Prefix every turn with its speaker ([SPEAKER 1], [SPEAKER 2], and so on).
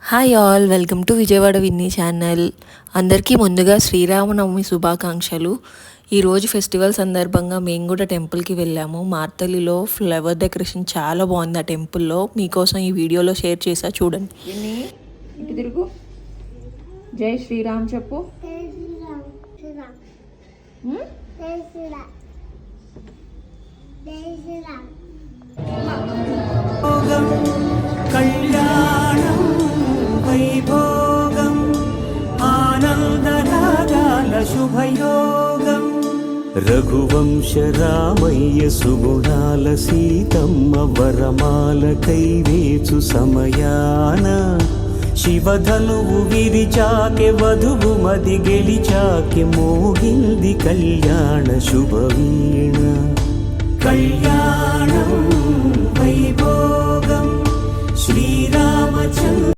[SPEAKER 1] Hi all, welcome to Vijayawada Vinny channel. అందరికీ ముందుగా శ్రీరామనవమి శుభాకాంక్షలు. ఈరోజు ఫెస్టివల్ సందర్భంగా మేము కూడా టెంపుల్కి వెళ్ళాము. మార్తలిలో ఫ్లవర్ డెకరేషన్ చాలా బాగుంది. ఆ టెంపుల్లో మీకోసం ఈ వీడియోలో షేర్ చేసా, చూడండి.
[SPEAKER 2] ఇటు తిరుగు. జై శ్రీరామ్ చెప్పు.
[SPEAKER 3] కళ్యాణం వైభోగం ఆనందరాగాల శుభయోగం రఘువంశ రామయ్య సుగుణాల సీతమ్మ వరమాల కైవేచు సమయాన శివధనువు విరిచాకె వధువు మది గెలిచాకె మోగింది కళ్యాణ శుభవీణ. కళ్యాణం వైభోగం శ్రీరామచంద్ర